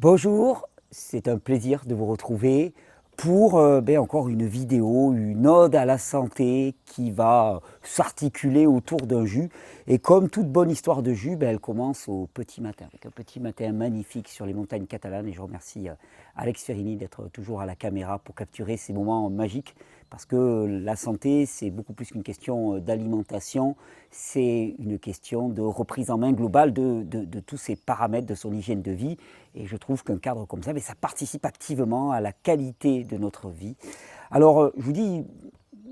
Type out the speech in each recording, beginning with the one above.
Bonjour, c'est un plaisir de vous retrouver pour encore une vidéo, une ode à la santé qui va s'articuler autour d'un jus. Et comme toute bonne histoire de jus, elle commence au petit matin, avec un petit matin magnifique sur les montagnes catalanes. Et je remercie Alex Ferrini d'être toujours à la caméra pour capturer ces moments magiques. Parce que la santé, c'est beaucoup plus qu'une question d'alimentation, c'est une question de reprise en main globale de tous ces paramètres de son hygiène de vie. Et je trouve qu'un cadre comme ça, ça participe activement à la qualité de notre vie. Alors, je vous dis,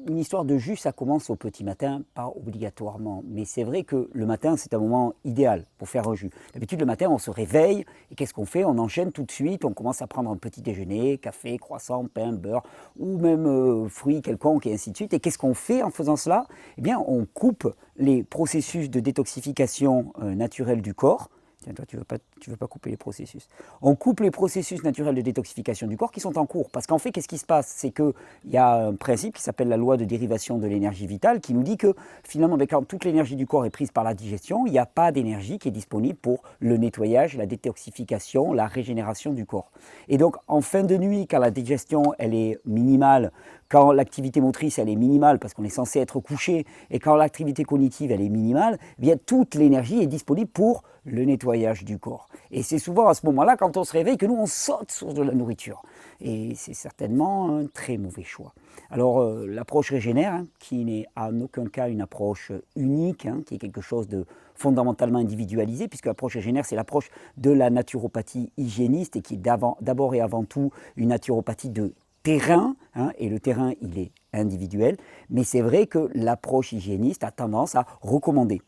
une histoire de jus, ça commence au petit matin, pas obligatoirement. Mais c'est vrai que le matin, c'est un moment idéal pour faire un jus. D'habitude, le matin, on se réveille et qu'est-ce qu'on fait? On enchaîne tout de suite, on commence à prendre un petit déjeuner, café, croissant, pain, beurre, ou même fruits quelconques et ainsi de suite. Et qu'est-ce qu'on fait en faisant cela? Eh bien, on coupe les processus de détoxification naturelle du corps. Tiens, toi, tu veux pas couper les processus. On coupe les processus naturels de détoxification du corps qui sont en cours. Parce qu'en fait, qu'est-ce qui se passe? C'est qu'il y a un principe qui s'appelle la loi de dérivation de l'énergie vitale qui nous dit que finalement, quand toute l'énergie du corps est prise par la digestion, il n'y a pas d'énergie qui est disponible pour le nettoyage, la détoxification, la régénération du corps. Et donc, en fin de nuit, quand la digestion elle est minimale, quand l'activité motrice elle est minimale parce qu'on est censé être couché, et quand l'activité cognitive elle est minimale, eh bien toute l'énergie est disponible pour le nettoyage du corps. Et c'est souvent à ce moment-là, quand on se réveille, que nous on saute sur de la nourriture. Et c'est certainement un très mauvais choix. Alors l'approche régénère, qui n'est en aucun cas une approche unique, qui est quelque chose de fondamentalement individualisé, puisque l'approche régénère, c'est l'approche de la naturopathie hygiéniste, et qui est d'abord et avant tout une naturopathie de terrain, et le terrain il est individuel, mais c'est vrai que l'approche hygiéniste a tendance à recommander,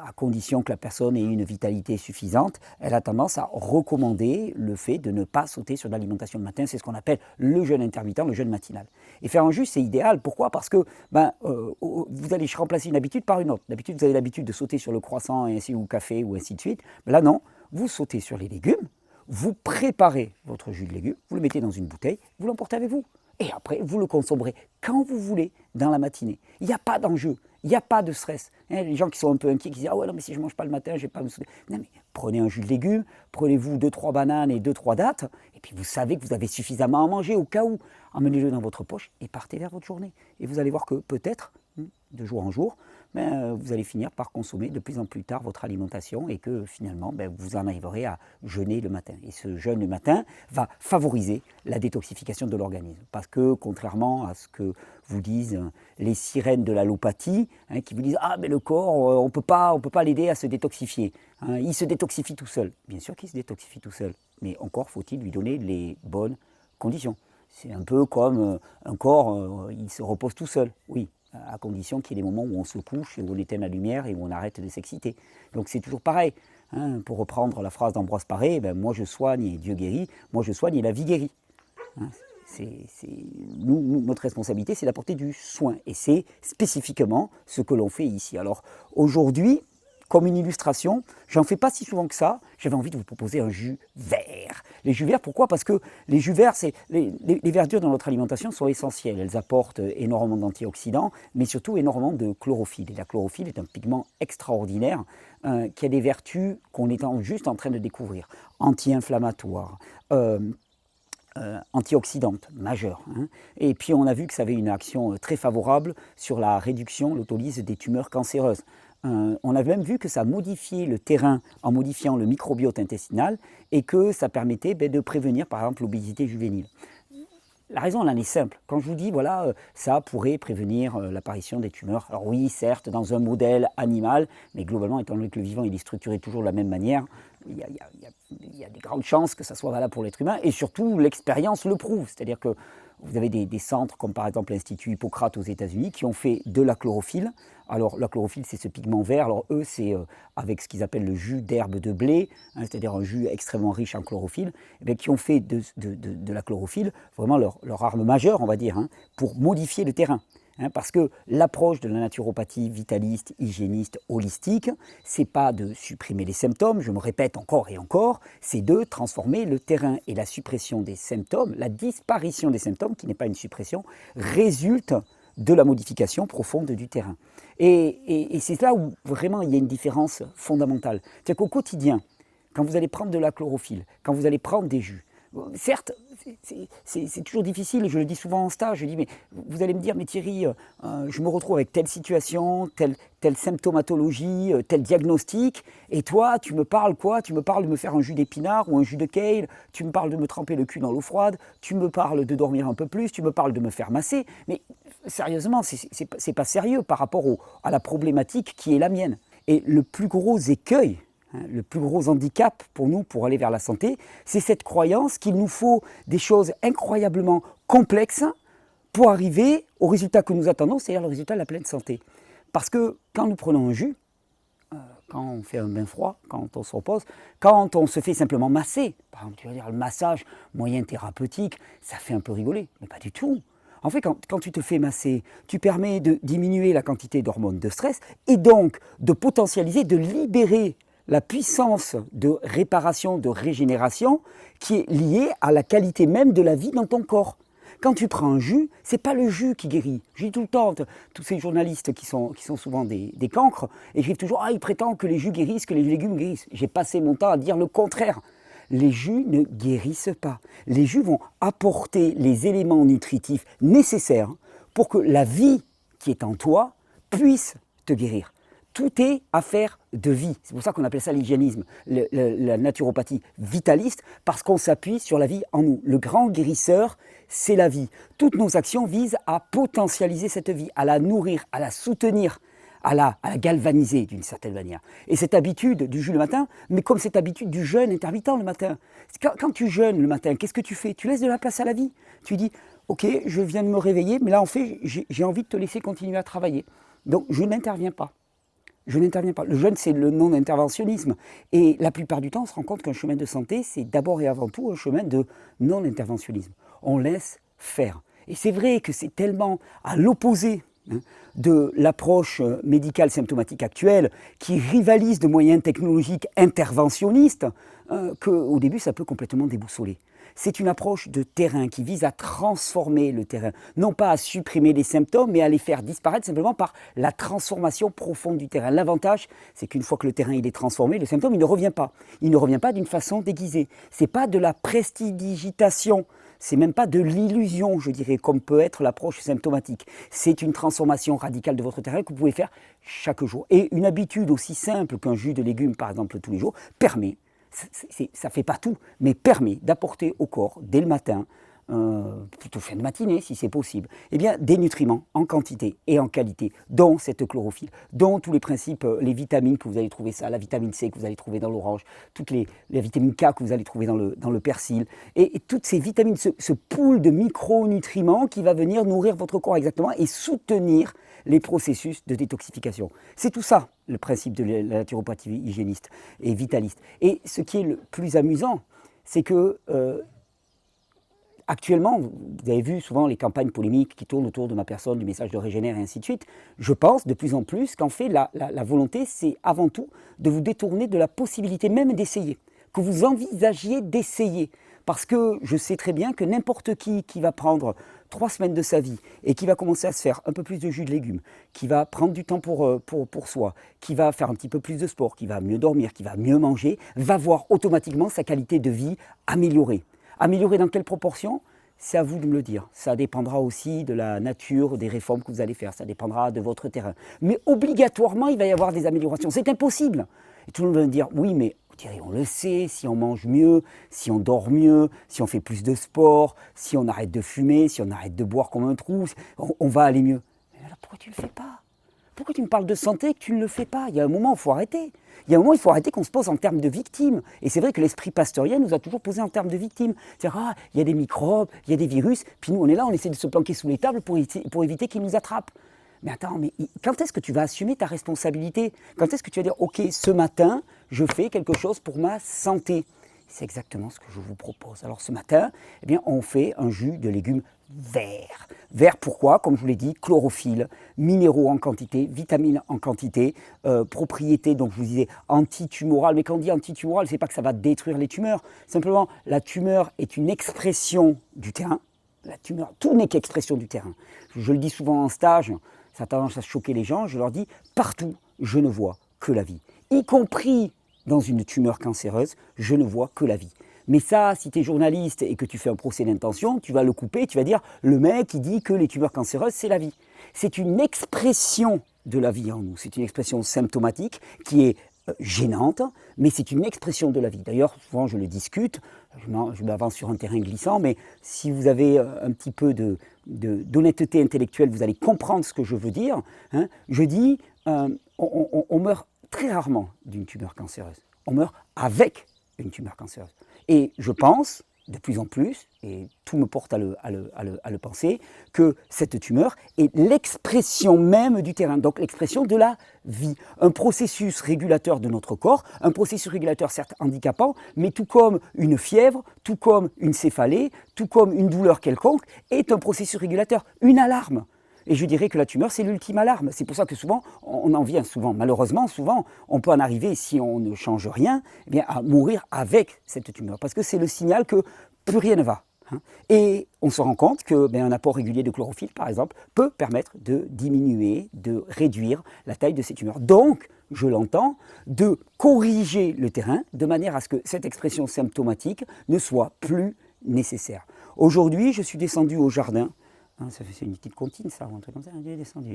à condition que la personne ait une vitalité suffisante, elle a tendance à recommander le fait de ne pas sauter sur l'alimentation le matin, c'est ce qu'on appelle le jeûne intermittent, le jeûne matinal. Et faire un jus, c'est idéal, pourquoi? Parce que vous allez remplacer une habitude par une autre. D'habitude, vous avez l'habitude de sauter sur le croissant et ainsi, ou le café, ou ainsi de suite. Mais là, non, vous sautez sur les légumes, vous préparez votre jus de légumes, vous le mettez dans une bouteille, vous l'emportez avec vous. Et après, vous le consommerez quand vous voulez dans la matinée. Il n'y a pas d'enjeu, il n'y a pas de stress. Les gens qui sont un peu inquiets, qui disent « Ah ouais, non, mais si je ne mange pas le matin, je ne vais pas me souder. » Non, mais prenez un jus de légumes, prenez-vous 2-3 bananes et 2-3 dattes, et puis vous savez que vous avez suffisamment à manger au cas où. Emmenez-le dans votre poche et partez vers votre journée. Et vous allez voir que peut-être, de jour en jour, vous allez finir par consommer de plus en plus tard votre alimentation et que finalement vous en arriverez à jeûner le matin. Et ce jeûne le matin va favoriser la détoxification de l'organisme. Parce que contrairement à ce que vous disent les sirènes de l'allopathie, qui vous disent « Ah mais le corps, on peut pas l'aider à se détoxifier, il se détoxifie tout seul ». Bien sûr qu'il se détoxifie tout seul, mais encore faut-il lui donner les bonnes conditions. C'est un peu comme un corps, il se repose tout seul, oui, à condition qu'il y ait des moments où on se couche et où on éteint la lumière et où on arrête de s'exciter. Donc c'est toujours pareil. Pour reprendre la phrase d'Ambroise Paré, moi je soigne et Dieu guérit, moi je soigne et la vie guérit. Notre responsabilité, c'est d'apporter du soin. Et c'est spécifiquement ce que l'on fait ici. Alors aujourd'hui, comme une illustration, j'en fais pas si souvent que ça, j'avais envie de vous proposer un jus vert. Les jus verts, pourquoi? Parce que les jus verts, les verdures dans notre alimentation sont essentielles. Elles apportent énormément d'antioxydants, mais surtout énormément de chlorophylle. Et la chlorophylle est un pigment extraordinaire qui a des vertus qu'on est juste en train de découvrir. Anti-inflammatoire, antioxydante majeure. Et puis on a vu que ça avait une action très favorable sur la réduction, l'autolyse des tumeurs cancéreuses. On a même vu que ça modifiait le terrain en modifiant le microbiote intestinal et que ça permettait de prévenir par exemple l'obésité juvénile. La raison, elle en est simple. Quand je vous dis, voilà, ça pourrait prévenir l'apparition des tumeurs. Alors oui, certes, dans un modèle animal, mais globalement, étant donné que le vivant il est structuré toujours de la même manière, il y a des grandes chances que ça soit valable pour l'être humain. Et surtout, l'expérience le prouve. C'est-à-dire que vous avez des centres comme par exemple l'Institut Hippocrate aux États-Unis qui ont fait de la chlorophylle. Alors la chlorophylle, c'est ce pigment vert. Alors eux, c'est avec ce qu'ils appellent le jus d'herbe de blé, c'est-à-dire un jus extrêmement riche en chlorophylle, qui ont fait de la chlorophylle vraiment leur arme majeure, on va dire, pour modifier le terrain. Parce que l'approche de la naturopathie vitaliste, hygiéniste, holistique, c'est pas de supprimer les symptômes, je me répète encore et encore, c'est de transformer le terrain. Et la suppression des symptômes, la disparition des symptômes, qui n'est pas une suppression, résulte de la modification profonde du terrain. Et c'est là où vraiment il y a une différence fondamentale. C'est-à-dire qu'au quotidien, quand vous allez prendre de la chlorophylle, quand vous allez prendre des jus, certes, c'est toujours difficile, je le dis souvent en stage, je dis, mais vous allez me dire, mais Thierry, je me retrouve avec telle situation, telle symptomatologie, tel diagnostic, et toi, tu me parles quoi? Tu me parles de me faire un jus d'épinard ou un jus de kale, tu me parles de me tremper le cul dans l'eau froide, tu me parles de dormir un peu plus, tu me parles de me faire masser, mais sérieusement, c'est pas sérieux par rapport à la problématique qui est la mienne. Et le plus gros écueil, le plus gros handicap pour nous, pour aller vers la santé, c'est cette croyance qu'il nous faut des choses incroyablement complexes pour arriver au résultat que nous attendons, c'est-à-dire le résultat de la pleine santé. Parce que quand nous prenons un jus, quand on fait un bain froid, quand on se repose, quand on se fait simplement masser, par exemple, tu vas dire le massage moyen thérapeutique, ça fait un peu rigoler, mais pas du tout. En fait, quand tu te fais masser, tu permets de diminuer la quantité d'hormones de stress et donc de potentialiser, de libérer la puissance de réparation, de régénération qui est liée à la qualité même de la vie dans ton corps. Quand tu prends un jus, ce n'est pas le jus qui guérit. Je dis tout le temps, tous ces journalistes qui sont souvent des cancres, écrivent toujours « Ah, ils prétendent que les jus guérissent, que les légumes guérissent ». J'ai passé mon temps à dire le contraire. Les jus ne guérissent pas. Les jus vont apporter les éléments nutritifs nécessaires pour que la vie qui est en toi puisse te guérir. Tout est affaire de vie. C'est pour ça qu'on appelle ça l'hygiénisme, la naturopathie vitaliste, parce qu'on s'appuie sur la vie en nous. Le grand guérisseur, c'est la vie. Toutes nos actions visent à potentialiser cette vie, à la nourrir, à la soutenir, à la galvaniser d'une certaine manière. Et cette habitude du jus le matin, mais comme cette habitude du jeûne intermittent le matin. Quand tu jeûnes le matin, qu'est-ce que tu fais? Tu laisses de la place à la vie. Tu dis, ok, je viens de me réveiller, mais là en fait, j'ai envie de te laisser continuer à travailler. Donc je n'interviens pas. Je n'interviens pas. Le jeûne, c'est le non-interventionnisme. Et la plupart du temps, on se rend compte qu'un chemin de santé, c'est d'abord et avant tout un chemin de non-interventionnisme. On laisse faire. Et c'est vrai que c'est tellement à l'opposé de l'approche médicale symptomatique actuelle qui rivalise de moyens technologiques interventionnistes qu'au début, ça peut complètement déboussoler. C'est une approche de terrain qui vise à transformer le terrain, non pas à supprimer les symptômes, mais à les faire disparaître simplement par la transformation profonde du terrain. L'avantage, c'est qu'une fois que le terrain il est transformé, le symptôme il ne revient pas. Il ne revient pas d'une façon déguisée. Ce n'est pas de la prestidigitation, c'est même pas de l'illusion, je dirais, comme peut être l'approche symptomatique. C'est une transformation radicale de votre terrain que vous pouvez faire chaque jour. Et une habitude aussi simple qu'un jus de légumes, par exemple, tous les jours, permet, ça ne fait pas tout, mais permet d'apporter au corps, dès le matin, plutôt fin de matinée si c'est possible, eh bien, des nutriments en quantité et en qualité, dont cette chlorophylle, dont tous les principes, les vitamines que vous allez trouver ça, la vitamine C que vous allez trouver dans l'orange, toutes les vitamines K que vous allez trouver dans le persil, et toutes ces vitamines, ce pool de micronutriments qui va venir nourrir votre corps exactement et soutenir les processus de détoxification. C'est tout ça, le principe de la naturopathie hygiéniste et vitaliste. Et ce qui est le plus amusant, c'est que actuellement, vous avez vu souvent les campagnes polémiques qui tournent autour de ma personne, du message de Régénère et ainsi de suite. Je pense de plus en plus qu'en fait, la volonté, c'est avant tout de vous détourner de la possibilité même d'essayer, que vous envisagiez d'essayer. Parce que je sais très bien que n'importe qui va prendre 3 semaines de sa vie et qui va commencer à se faire un peu plus de jus de légumes, qui va prendre du temps pour soi, qui va faire un petit peu plus de sport, qui va mieux dormir, qui va mieux manger, va voir automatiquement sa qualité de vie améliorée. Améliorer dans quelle proportion? C'est à vous de me le dire. Ça dépendra aussi de la nature des réformes que vous allez faire. Ça dépendra de votre terrain. Mais obligatoirement, il va y avoir des améliorations. C'est impossible. Et tout le monde va me dire, oui, mais Thierry, on le sait, si on mange mieux, si on dort mieux, si on fait plus de sport, si on arrête de fumer, si on arrête de boire comme un trou, on va aller mieux. Mais alors pourquoi tu ne le fais pas? Pourquoi tu me parles de santé et que tu ne le fais pas? Il y a un moment où il faut arrêter. Il y a un moment où il faut arrêter qu'on se pose en termes de victimes. Et c'est vrai que l'esprit pasteurien nous a toujours posé en termes de victimes. C'est-à-dire, ah, il y a des microbes, il y a des virus, puis nous on est là, on essaie de se planquer sous les tables pour éviter qu'ils nous attrapent. Mais attends, mais quand est-ce que tu vas assumer ta responsabilité? Quand est-ce que tu vas dire, ok, ce matin, je fais quelque chose pour ma santé? C'est exactement ce que je vous propose. Alors ce matin, eh bien, on fait un jus de légumes verts. Vert pourquoi? Comme je vous l'ai dit, chlorophylle, minéraux en quantité, vitamines en quantité, propriétés, donc je vous disais antitumorales. Mais quand on dit antitumorale, ce n'est pas que ça va détruire les tumeurs. Simplement, la tumeur est une expression du terrain. La tumeur, tout n'est qu'expression du terrain. Je le dis souvent en stage, ça a tendance à choquer les gens, je leur dis, partout, je ne vois que la vie. Y compris dans une tumeur cancéreuse, je ne vois que la vie. Mais ça, si tu es journaliste et que tu fais un procès d'intention, tu vas le couper, tu vas dire le mec il dit que les tumeurs cancéreuses, c'est la vie. C'est une expression de la vie en nous, c'est une expression symptomatique qui est gênante, mais c'est une expression de la vie. D'ailleurs, souvent je le discute, je m'avance sur un terrain glissant, mais si vous avez un petit peu d'honnêteté intellectuelle, vous allez comprendre ce que je veux dire. Hein. Je dis, on meurt très rarement d'une tumeur cancéreuse. On meurt avec une tumeur cancéreuse. Et je pense, de plus en plus, et tout me porte à le penser, que cette tumeur est l'expression même du terrain, donc l'expression de la vie. Un processus régulateur de notre corps, un processus régulateur certes handicapant, mais tout comme une fièvre, tout comme une céphalée, tout comme une douleur quelconque, est un processus régulateur, une alarme. Et je dirais que la tumeur, c'est l'ultime alarme. C'est pour ça que souvent, on en vient souvent, malheureusement, souvent, on peut en arriver, si on ne change rien, eh bien, à mourir avec cette tumeur. Parce que c'est le signal que plus rien ne va. Hein. Et on se rend compte qu'un apport régulier de chlorophylle, par exemple, peut permettre de diminuer, de réduire la taille de ces tumeurs. Donc, je l'entends, de corriger le terrain de manière à ce que cette expression symptomatique ne soit plus nécessaire. Aujourd'hui, je suis descendu au jardin. C'est une petite comptine, ça, un truc comme ça, il est descendu.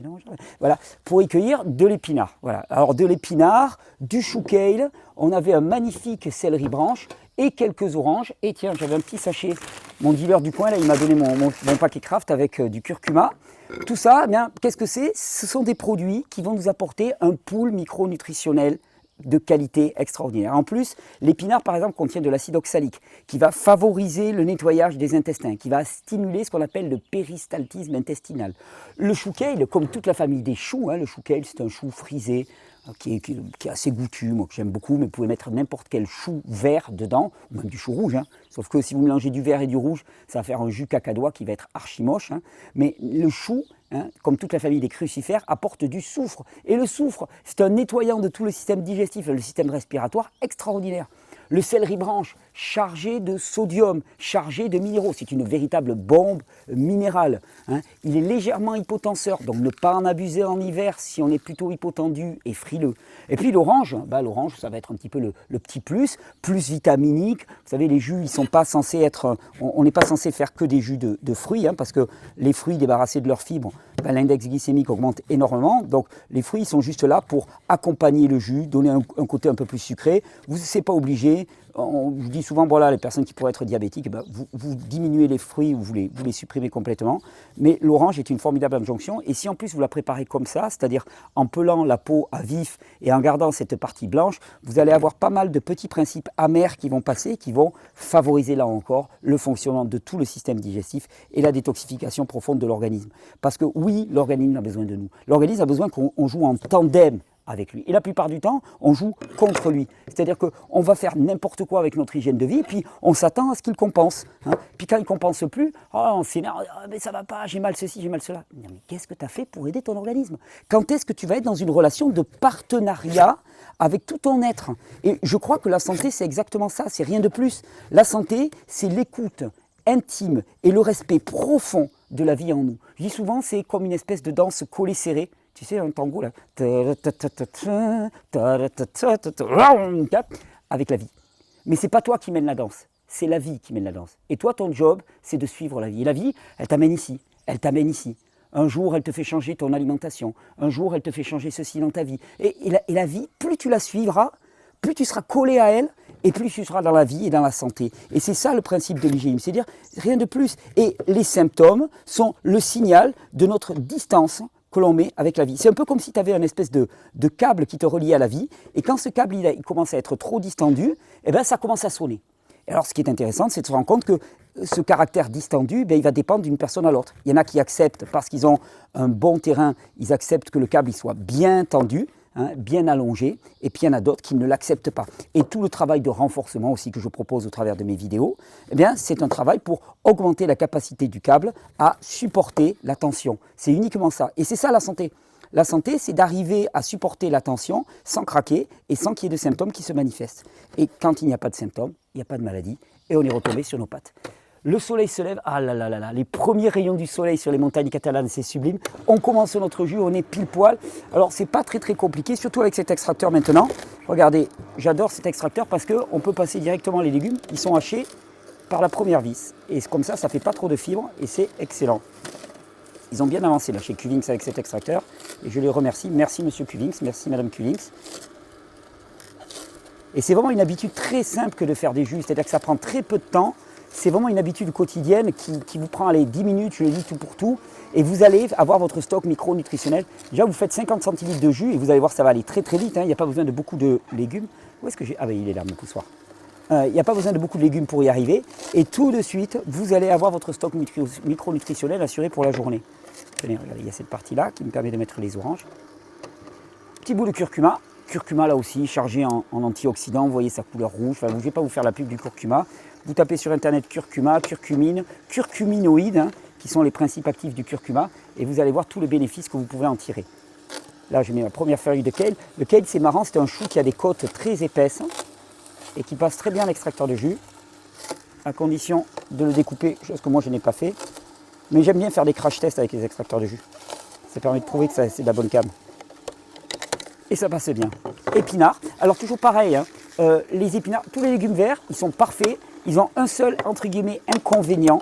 Voilà, pour y cueillir de l'épinard. Voilà. Alors, de l'épinard, du chou kale, on avait un magnifique céleri branche et quelques oranges. Et tiens, j'avais un petit sachet. Mon dealer du coin, là, il m'a donné mon paquet craft avec du curcuma. Tout ça, eh bien, qu'est-ce que c'est? Ce sont des produits qui vont nous apporter un pool micronutritionnel de qualité extraordinaire. En plus, l'épinard, par exemple, contient de l'acide oxalique qui va favoriser le nettoyage des intestins, qui va stimuler ce qu'on appelle le péristaltisme intestinal. Le chou kale, comme toute la famille des choux, le chou kale, c'est un chou frisé qui est assez goûtu, moi que j'aime beaucoup, mais vous pouvez mettre n'importe quel chou vert dedans, ou même du chou rouge. Sauf que si vous mélangez du vert et du rouge, ça va faire un jus cacadois qui va être archi moche. Mais le chou, comme toute la famille des crucifères, apporte du soufre. Et le soufre, c'est un nettoyant de tout le système digestif, le système respiratoire extraordinaire. Le céleri branche, chargé de sodium, chargé de minéraux, c'est une véritable bombe minérale. Il est légèrement hypotenseur, donc ne pas en abuser en hiver si on est plutôt hypotendu et frileux. Et puis l'orange, l'orange, ça va être un petit peu le petit plus vitaminique. Vous savez, les jus, ils sont pas censés être, on n'est pas censé faire que des jus de fruits, parce que les fruits débarrassés de leurs fibres, l'index glycémique augmente énormément. Donc les fruits ils sont juste là pour accompagner le jus, donner un côté un peu plus sucré. Vous n'êtes pas obligé. On vous dit souvent, voilà, les personnes qui pourraient être diabétiques, vous diminuez les fruits ou vous les supprimez complètement. Mais l'orange est une formidable adjonction. Et si en plus vous la préparez comme ça, c'est-à-dire en pelant la peau à vif et en gardant cette partie blanche, vous allez avoir pas mal de petits principes amers qui vont passer, qui vont favoriser là encore le fonctionnement de tout le système digestif et la détoxification profonde de l'organisme. Parce que oui, l'organisme a besoin de nous. L'organisme a besoin qu'on joue en tandem avec lui. Et la plupart du temps, on joue contre lui. C'est-à-dire qu'on va faire n'importe quoi avec notre hygiène de vie, puis on s'attend à ce qu'il compense. Puis quand il ne compense plus, on s'énerve, mais ça ne va pas, j'ai mal ceci, j'ai mal cela. Mais qu'est-ce que tu as fait pour aider ton organisme? Quand est-ce que tu vas être dans une relation de partenariat avec tout ton être? Et je crois que la santé, c'est exactement ça, c'est rien de plus. La santé, c'est l'écoute intime et le respect profond de la vie en nous. Je dis souvent, c'est comme une espèce de danse collée serrée. Tu sais, un tango là, avec la vie. Mais c'est pas toi qui mène la danse, c'est la vie qui mène la danse. Et toi, ton job, c'est de suivre la vie. Et la vie, elle t'amène ici, elle t'amène ici. Un jour, elle te fait changer ton alimentation. Un jour, elle te fait changer ceci dans ta vie. Et la vie, plus tu la suivras, plus tu seras collé à elle, et plus tu seras dans la vie et dans la santé. Et c'est ça le principe de l'hygiène, c'est-à-dire rien de plus. Et les symptômes sont le signal de notre distance que l'on met avec la vie. C'est un peu comme si tu avais une espèce de câble qui te reliait à la vie, et quand ce câble il commence à être trop distendu, ça commence à sonner. Et alors ce qui est intéressant, c'est de se rendre compte que ce caractère distendu, il va dépendre d'une personne à l'autre. Il y en a qui acceptent, parce qu'ils ont un bon terrain, ils acceptent que le câble il soit bien tendu, bien allongé, et puis il y en a d'autres qui ne l'acceptent pas. Et tout le travail de renforcement aussi que je propose au travers de mes vidéos, c'est un travail pour augmenter la capacité du câble à supporter la tension. C'est uniquement ça. Et c'est ça la santé. La santé, c'est d'arriver à supporter la tension sans craquer et sans qu'il y ait de symptômes qui se manifestent. Et quand il n'y a pas de symptômes, il n'y a pas de maladie, et on est retombé sur nos pattes. Le soleil se lève, ah là là là là, les premiers rayons du soleil sur les montagnes catalanes, c'est sublime. On commence notre jus, on est pile poil. Alors c'est pas très compliqué, surtout avec cet extracteur maintenant. Regardez, j'adore cet extracteur parce qu'on peut passer directement les légumes qui sont hachés par la première vis. Et comme ça ne fait pas trop de fibres et c'est excellent. Ils ont bien avancé là chez Cuvinx avec cet extracteur et je les remercie. Merci Monsieur Cuvinx, merci Madame Cuvinx. Et c'est vraiment une habitude très simple que de faire des jus, c'est-à-dire que ça prend très peu de temps. C'est vraiment une habitude quotidienne qui vous prend allez, 10 minutes, je le dis tout pour tout, et vous allez avoir votre stock micronutritionnel. Déjà, vous faites 50 centilitres de jus et vous allez voir, ça va aller très très vite. Hein. Il n'y a pas besoin de beaucoup de légumes. Où est-ce que j'ai... Ah ben il est là, mon poussoir. Il n'y a pas besoin de beaucoup de légumes pour y arriver. Et tout de suite, vous allez avoir votre stock micronutritionnel assuré pour la journée. Tenez, regardez, il y a cette partie-là qui me permet de mettre les oranges. Petit bout de curcuma. Curcuma là aussi, chargé en antioxydants, vous voyez sa couleur rouge. Enfin, je ne vais pas vous faire la pub du curcuma. Vous tapez sur internet curcuma, curcumine, curcuminoïdes, hein, qui sont les principes actifs du curcuma, et vous allez voir tous les bénéfices que vous pouvez en tirer. Là, je mets ma première feuille de kale. Le kale, c'est marrant, c'est un chou qui a des côtes très épaisses et qui passe très bien à l'extracteur de jus, à condition de le découper, chose que moi je n'ai pas fait. Mais j'aime bien faire des crash tests avec les extracteurs de jus. Ça permet de prouver que c'est de la bonne cam. Et ça passe bien. Épinards, alors toujours pareil, hein, les épinards, tous les légumes verts, ils sont parfaits. Ils ont un seul, entre guillemets, inconvénient,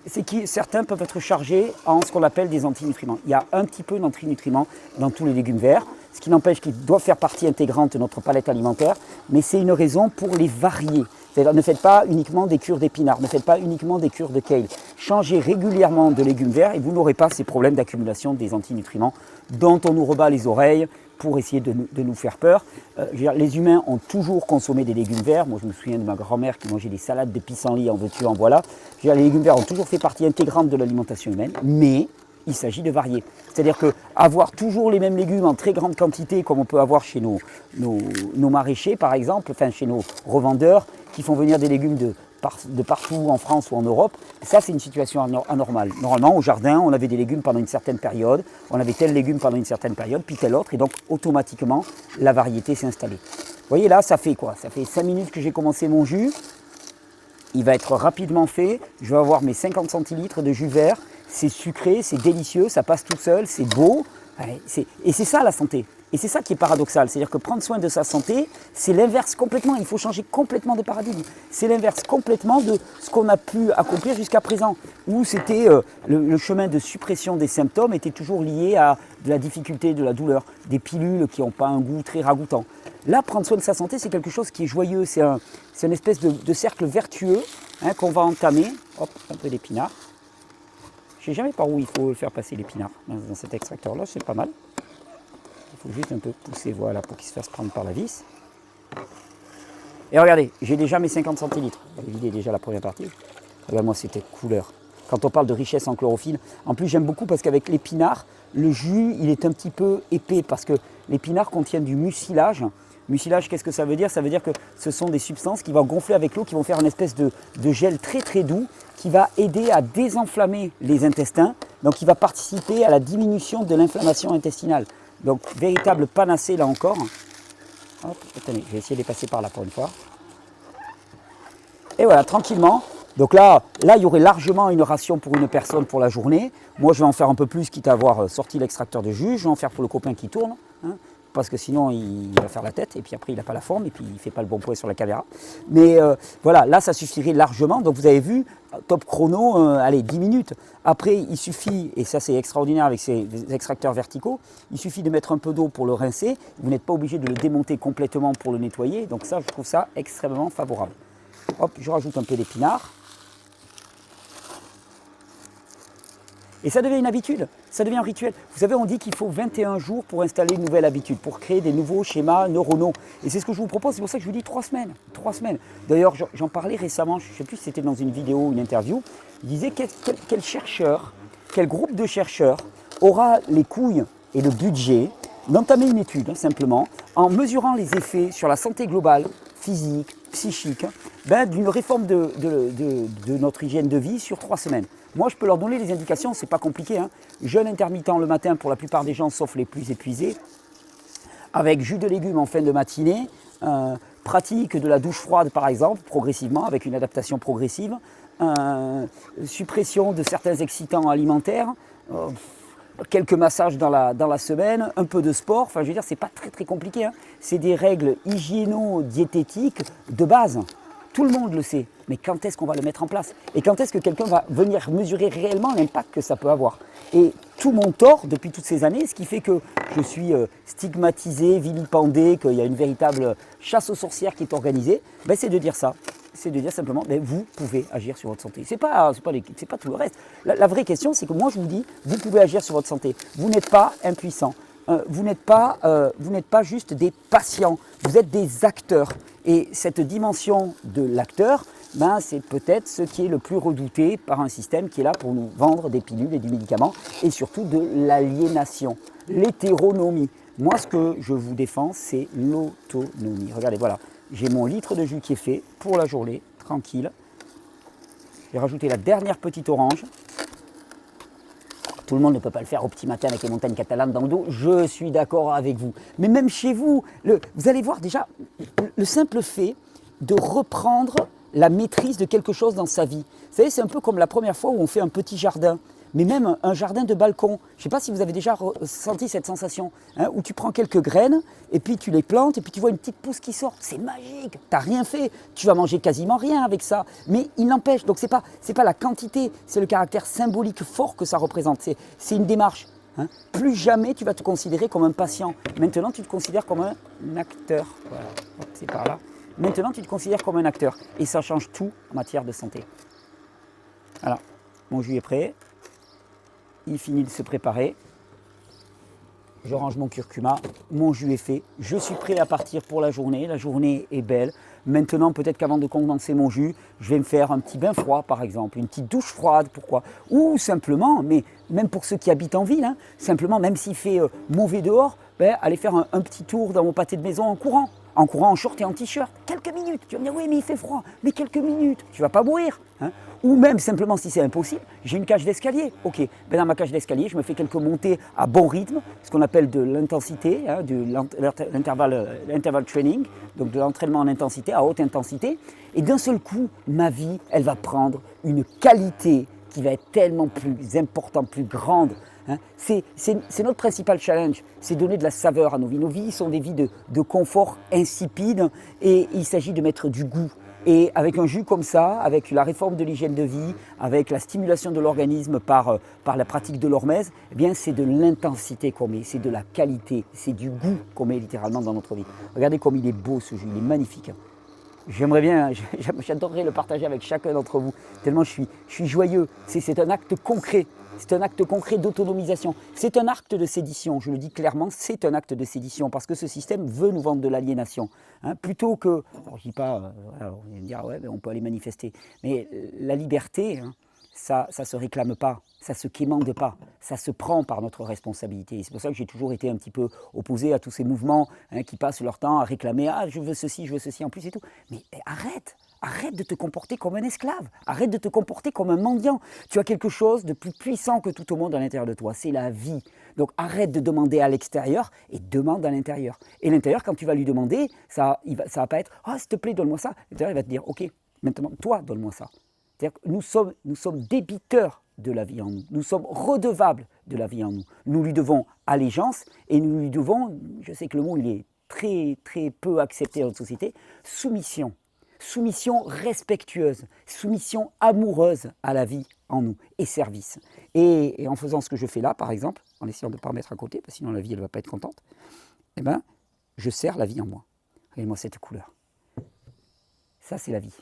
c'est que certains peuvent être chargés en ce qu'on appelle des antinutriments. Il y a un petit peu d'antinutriments dans tous les légumes verts, ce qui n'empêche qu'ils doivent faire partie intégrante de notre palette alimentaire, mais c'est une raison pour les varier. C'est-à-dire ne faites pas uniquement des cures d'épinards, ne faites pas uniquement des cures de kale. Changez régulièrement de légumes verts et vous n'aurez pas ces problèmes d'accumulation des antinutriments dont on nous rebat les oreilles pour essayer de nous faire peur. Les humains ont toujours consommé des légumes verts. Moi, je me souviens de ma grand-mère qui mangeait des salades de pissenlit, en veux-tu, en voilà. Les légumes verts ont toujours fait partie intégrante de l'alimentation humaine, mais il s'agit de varier. C'est-à-dire qu'avoir toujours les mêmes légumes en très grande quantité, comme on peut avoir chez nos maraîchers, par exemple, enfin chez nos revendeurs, qui font venir des légumes de partout en France ou en Europe, ça c'est une situation anormale. Normalement au jardin on avait des légumes pendant une certaine période, on avait tel légume pendant une certaine période, puis tel autre, et donc automatiquement la variété s'est installée. Vous voyez là, ça fait quoi? Ça fait 5 minutes que j'ai commencé mon jus, il va être rapidement fait, je vais avoir mes 50 centilitres de jus vert, c'est sucré, c'est délicieux, ça passe tout seul, c'est beau, et c'est ça la santé. Et c'est ça qui est paradoxal, c'est-à-dire que prendre soin de sa santé, c'est l'inverse complètement, il faut changer complètement de paradigme. C'est l'inverse complètement de ce qu'on a pu accomplir jusqu'à présent, où c'était le chemin de suppression des symptômes était toujours lié à de la difficulté, de la douleur, des pilules qui n'ont pas un goût très ragoûtant. Là, prendre soin de sa santé, c'est quelque chose qui est joyeux, c'est une espèce de cercle vertueux hein, qu'on va entamer. Hop, un peu d'épinards. Je ne sais jamais par où il faut faire passer l'épinard dans cet extracteur-là, c'est pas mal. Il faut juste un peu pousser, voilà, pour qu'il se fasse prendre par la vis. Et regardez, j'ai déjà mes 50 centilitres. J'ai vidé déjà la première partie. Regarde-moi cette couleur. Quand on parle de richesse en chlorophylle, en plus j'aime beaucoup parce qu'avec l'épinard, le jus, il est un petit peu épais parce que l'épinard contient du mucilage. Mucilage, qu'est-ce que ça veut dire? Ça veut dire que ce sont des substances qui vont gonfler avec l'eau, qui vont faire une espèce de gel très très doux qui va aider à désenflammer les intestins, donc qui va participer à la diminution de l'inflammation intestinale. Donc, véritable panacée là encore. Hop, attendez, je vais essayer de les passer par là pour une fois. Et voilà, tranquillement. Donc là, il y aurait largement une ration pour une personne pour la journée. Moi, je vais en faire un peu plus, quitte à avoir sorti l'extracteur de jus. Je vais en faire pour le copain qui tourne, hein, parce que sinon, il va faire la tête, et puis après, il n'a pas la forme, et puis il ne fait pas le bon poids sur la caméra. Mais voilà, là, ça suffirait largement. Donc, vous avez vu, top chrono, allez, 10 minutes. Après, il suffit, et ça, c'est extraordinaire avec ces extracteurs verticaux, il suffit de mettre un peu d'eau pour le rincer. Vous n'êtes pas obligé de le démonter complètement pour le nettoyer. Donc ça, je trouve ça extrêmement favorable. Hop, je rajoute un peu d'épinards. Et ça devient une habitude, ça devient un rituel. Vous savez, on dit qu'il faut 21 jours pour installer une nouvelle habitude, pour créer des nouveaux schémas neuronaux. Et c'est ce que je vous propose, c'est pour ça que je vous dis 3 semaines. 3 semaines. D'ailleurs, j'en parlais récemment, je ne sais plus si c'était dans une vidéo ou une interview, je disais quel chercheur, quel groupe de chercheurs aura les couilles et le budget d'entamer une étude, simplement, en mesurant les effets sur la santé globale, physique, psychique, d'une réforme de notre hygiène de vie sur 3 semaines. Moi, je peux leur donner les indications, c'est pas compliqué. Hein. Jeûne intermittent le matin pour la plupart des gens, sauf les plus épuisés. Avec jus de légumes en fin de matinée. Pratique de la douche froide, par exemple, progressivement, avec une adaptation progressive. Suppression de certains excitants alimentaires. quelques massages dans la semaine, un peu de sport, enfin je veux dire, c'est pas très compliqué, hein. C'est des règles hygiéno-diététiques de base. Tout le monde le sait, mais quand est-ce qu'on va le mettre en place? Et quand est-ce que quelqu'un va venir mesurer réellement l'impact que ça peut avoir? Et tout mon tort depuis toutes ces années, ce qui fait que je suis stigmatisé, vilipendé, qu'il y a une véritable chasse aux sorcières qui est organisée, ben c'est de dire ça. C'est de dire simplement, ben vous pouvez agir sur votre santé. C'est pas tout le reste. La vraie question, c'est que moi je vous dis, vous pouvez agir sur votre santé. Vous n'êtes pas impuissant. Vous n'êtes pas juste des patients, vous êtes des acteurs. Et cette dimension de l'acteur, ben, c'est peut-être ce qui est le plus redouté par un système qui est là pour nous vendre des pilules et des médicaments, et surtout de l'aliénation, l'hétéronomie. Moi, ce que je vous défends, c'est l'autonomie. Regardez, voilà, j'ai mon litre de jus qui est fait pour la journée, tranquille. J'ai rajouté la dernière petite orange. Tout le monde ne peut pas le faire au petit matin avec les montagnes catalanes dans le dos, je suis d'accord avec vous. Mais même chez vous, vous allez voir déjà, le simple fait de reprendre la maîtrise de quelque chose dans sa vie. Vous savez, c'est un peu comme la première fois où on fait un petit jardin, mais même un jardin de balcon. Je ne sais pas si vous avez déjà ressenti cette sensation, hein, où tu prends quelques graines, et puis tu les plantes, et puis tu vois une petite pousse qui sort. C'est magique, tu n'as rien fait, tu vas manger quasiment rien avec ça. Mais il n'empêche, donc ce n'est pas la quantité, c'est le caractère symbolique fort que ça représente. C'est une démarche. Hein. Plus jamais tu vas te considérer comme un patient. Maintenant, tu te considères comme un acteur. Voilà, c'est par là. Maintenant, tu te considères comme un acteur. Et ça change tout en matière de santé. Voilà, mon jus est prêt. Il finit de se préparer. Je range mon curcuma, mon jus est fait. Je suis prêt à partir pour la journée est belle. Maintenant, peut-être qu'avant de condenser mon jus, je vais me faire un petit bain froid par exemple, une petite douche froide, pourquoi? Ou simplement, mais même pour ceux qui habitent en ville, hein, simplement, même s'il fait mauvais dehors, ben, aller faire un petit tour dans mon pâté de maison en courant, en short et en t-shirt. Quelques minutes, tu vas me dire oui mais il fait froid, mais quelques minutes, tu ne vas pas mourir. Hein. Ou même simplement si c'est impossible, j'ai une cage d'escalier. Ok, ben dans ma cage d'escalier, je me fais quelques montées à bon rythme, ce qu'on appelle de l'intensité, hein, l'intervalle training, donc de l'entraînement en intensité, à haute intensité. Et d'un seul coup, ma vie, elle va prendre une qualité qui va être tellement plus importante, plus grande. Hein. C'est notre principal challenge, c'est donner de la saveur à nos vies. Nos vies sont des vies de confort insipide et il s'agit de mettre du goût. Et avec un jus comme ça, avec la réforme de l'hygiène de vie, avec la stimulation de l'organisme par la pratique de l'hormèse, eh bien c'est de l'intensité qu'on met, c'est de la qualité, c'est du goût qu'on met littéralement dans notre vie. Regardez comme il est beau ce jus, il est magnifique. J'aimerais bien, j'adorerais le partager avec chacun d'entre vous, tellement je suis joyeux. C'est un acte concret. C'est un acte concret d'autonomisation. C'est un acte de sédition, je le dis clairement, c'est un acte de sédition parce que ce système veut nous vendre de l'aliénation. Hein, plutôt que, alors je ne dis pas, on va me dire, ouais, ben on peut aller manifester, mais la liberté, hein, ça ne se réclame pas, ça ne se quémande pas, ça se prend par notre responsabilité. C'est pour ça que j'ai toujours été un petit peu opposé à tous ces mouvements hein, qui passent leur temps à réclamer « Ah, je veux ceci en plus et tout ». Mais arrête! Arrête de te comporter comme un esclave, arrête de te comporter comme un mendiant. Tu as quelque chose de plus puissant que tout au monde à l'intérieur de toi, c'est la vie. Donc arrête de demander à l'extérieur et demande à l'intérieur. Et l'intérieur, quand tu vas lui demander, ça va pas être « Ah, s'il te plaît, donne-moi ça ». L'intérieur, il va te dire « Ok, maintenant, toi, donne-moi ça ». C'est-à-dire que nous sommes débiteurs de la vie en nous, nous sommes redevables de la vie en nous. Nous lui devons allégeance et nous lui devons, je sais que le mot il est très peu accepté dans notre société, soumission. Soumission respectueuse, soumission amoureuse à la vie en nous et service. Et en faisant ce que je fais là, par exemple, en essayant de ne pas mettre à côté, parce que sinon la vie elle ne va pas être contente, eh ben, je sers la vie en moi. Regardez-moi cette couleur. Ça, c'est la vie.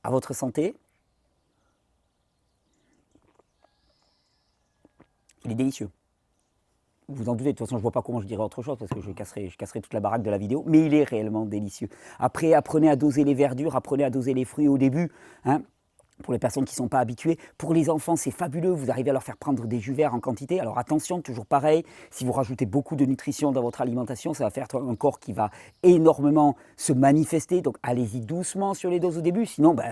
À votre santé. Il est délicieux. Vous en doutez, de toute façon je ne vois pas comment je dirais autre chose parce que je casserai toute la baraque de la vidéo, mais il est réellement délicieux. Après, apprenez à doser les verdures, apprenez à doser les fruits au début. Hein. Pour les personnes qui ne sont pas habituées. Pour les enfants, c'est fabuleux, vous arrivez à leur faire prendre des jus verts en quantité. Alors attention, toujours pareil, si vous rajoutez beaucoup de nutrition dans votre alimentation, ça va faire un corps qui va énormément se manifester. Donc allez-y doucement sur les doses au début, sinon, bon,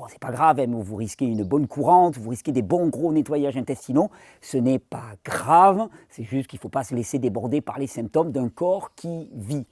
c'est pas grave, hein, vous risquez une bonne courante, vous risquez des bons gros nettoyages intestinaux. Ce n'est pas grave, c'est juste qu'il ne faut pas se laisser déborder par les symptômes d'un corps qui vit.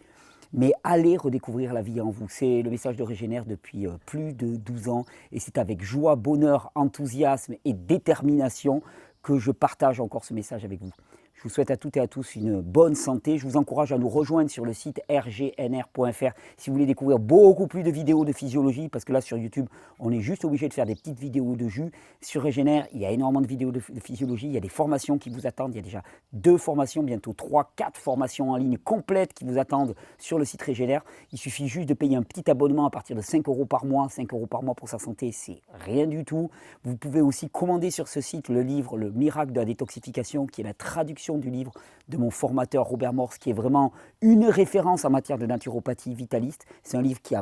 Mais allez redécouvrir la vie en vous. C'est le message de Régénère depuis plus de 12 ans. Et c'est avec joie, bonheur, enthousiasme et détermination que je partage encore ce message avec vous. Je vous souhaite à toutes et à tous une bonne santé. Je vous encourage à nous rejoindre sur le site rgnr.fr si vous voulez découvrir beaucoup plus de vidéos de physiologie, parce que là sur YouTube, on est juste obligé de faire des petites vidéos de jus. Sur Régénère, il y a énormément de vidéos de physiologie, il y a des formations qui vous attendent, il y a déjà 2 formations, bientôt 3, 4 formations en ligne complètes qui vous attendent sur le site Régénère. Il suffit juste de payer un petit abonnement à partir de 5 € par mois. 5 € par mois pour sa santé, c'est rien du tout. Vous pouvez aussi commander sur ce site le livre Le miracle de la détoxification, qui est la traduction du livre de mon formateur Robert Morse, qui est vraiment une référence en matière de naturopathie vitaliste. C'est un livre qui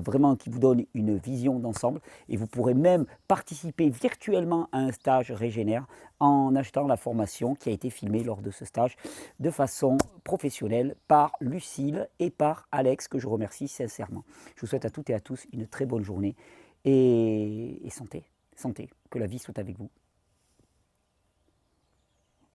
vous donne une vision d'ensemble, et vous pourrez même participer virtuellement à un stage Régénère en achetant la formation qui a été filmée lors de ce stage de façon professionnelle par Lucille et par Alex, que je remercie sincèrement. Je vous souhaite à toutes et à tous une très bonne journée et santé, que la vie soit avec vous.